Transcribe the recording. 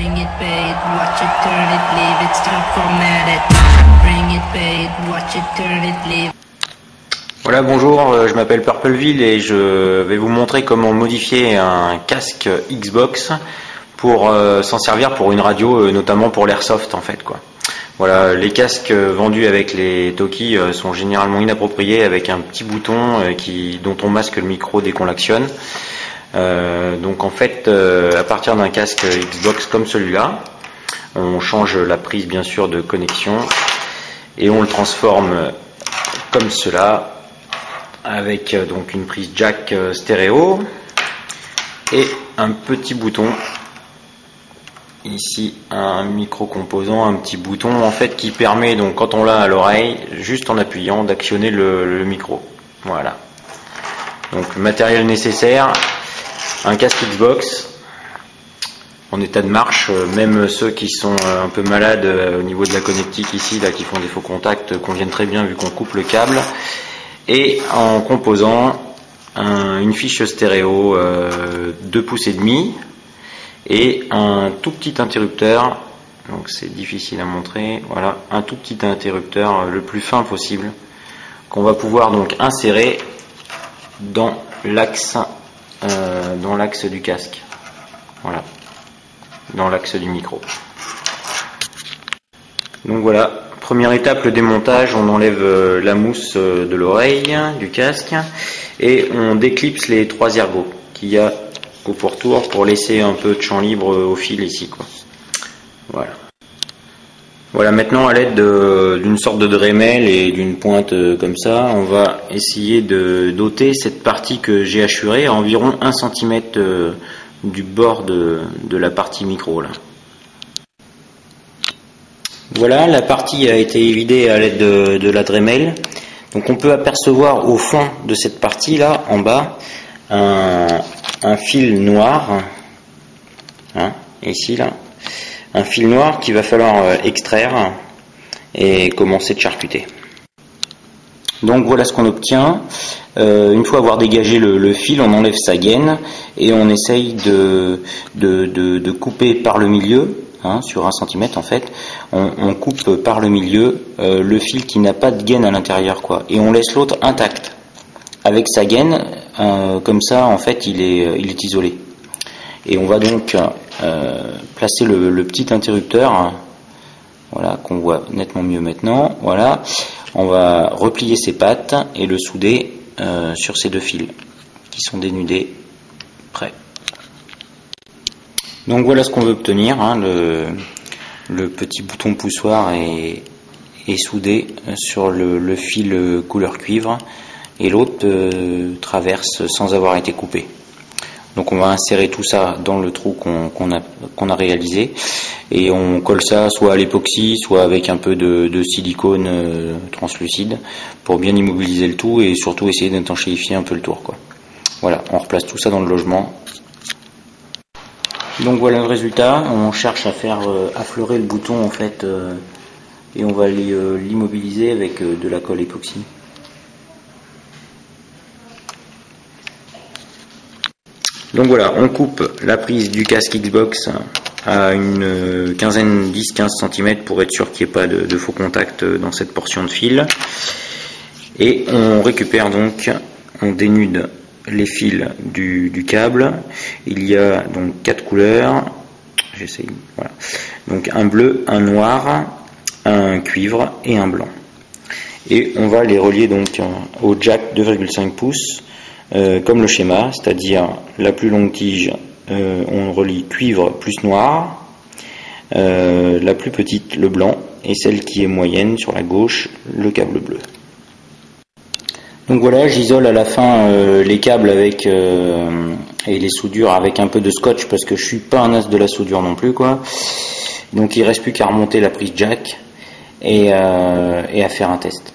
Bring it, babe, watch it, turn it, leave it, stop, format it. Bring it, babe, watch it, turn it, leave. Voilà, bonjour, je m'appelle Purpleville et je vais vous montrer comment modifier un casque Xbox pour s'en servir pour une radio, notamment pour l'airsoft en fait quoi. Voilà, les casques vendus avec les Toki sont généralement inappropriés avec un petit bouton dont on masque le micro dès qu'on l'actionne. Donc en fait, à partir d'un casque Xbox comme celui-là, on change la prise bien sûr de connexion et on le transforme comme cela, avec donc une prise jack stéréo et un petit bouton ici, un micro composant, un petit bouton en fait qui permet donc quand on l'a à l'oreille, juste en appuyant, d'actionner le micro. Voilà. Donc le matériel nécessaire, un casque Xbox en état de marche, même ceux qui sont un peu malades au niveau de la connectique ici, là qui font des faux contacts, conviennent très bien vu qu'on coupe le câble. Et en composant une fiche stéréo 2 pouces et demi et un tout petit interrupteur, donc c'est difficile à montrer, voilà, un tout petit interrupteur le plus fin possible qu'on va pouvoir donc insérer dans l'axe du casque, voilà, dans l'axe du micro. Donc voilà. Première étape, le démontage, on enlève la mousse de l'oreille, du casque, et on déclipse les 3 ergots qu'il y a au pourtour pour laisser un peu de champ libre au fil ici, quoi. Voilà. Voilà, maintenant à l'aide d'une sorte de Dremel et d'une pointe comme ça, on va essayer de doter cette partie que j'ai hachurée à environ 1 cm du bord de la partie micro là. Voilà, la partie a été évidée à l'aide de la Dremel. Donc on peut apercevoir au fond de cette partie là, en bas, un fil noir, hein, ici là, un fil noir qu'il va falloir extraire et commencer de charcuter. Donc voilà ce qu'on obtient. Une fois avoir dégagé le fil, on enlève sa gaine et on essaye de couper par le milieu. Sur 1 cm en fait, on coupe par le milieu le fil qui n'a pas de gaine à l'intérieur quoi, et on laisse l'autre intact avec sa gaine, comme ça en fait il est isolé. Et on va donc placer le petit interrupteur, voilà, qu'on voit nettement mieux maintenant. Voilà, on va replier ses pattes et le souder sur ces 2 fils qui sont dénudés, prêts. Donc voilà ce qu'on veut obtenir, hein, le petit bouton poussoir est soudé sur le fil couleur cuivre et l'autre traverse sans avoir été coupé. Donc on va insérer tout ça dans le trou qu'on a réalisé et on colle ça soit à l'époxy, soit avec un peu de silicone translucide pour bien immobiliser le tout et surtout essayer d'étanchéifier un peu le tour, quoi. Voilà, on replace tout ça dans le logement. Donc voilà le résultat, on cherche à faire affleurer le bouton en fait et on va l'immobiliser avec de la colle époxy. Donc voilà, on coupe la prise du casque Xbox à une 10-15 cm pour être sûr qu'il n'y ait pas de faux contact dans cette portion de fil. Et on récupère donc, on dénude les fils du câble. Il y a donc 4 couleurs, j'essaye, voilà. Donc un bleu, un noir, un cuivre et un blanc. Et on va les relier donc au jack 2,5 pouces comme le schéma, c'est-à-dire la plus longue tige on relie cuivre plus noir, la plus petite le blanc et celle qui est moyenne sur la gauche le câble bleu. Donc voilà, j'isole à la fin les câbles avec et les soudures avec un peu de scotch parce que je suis pas un as de la soudure non plus quoi. Donc il reste plus qu'à remonter la prise jack et à faire un test.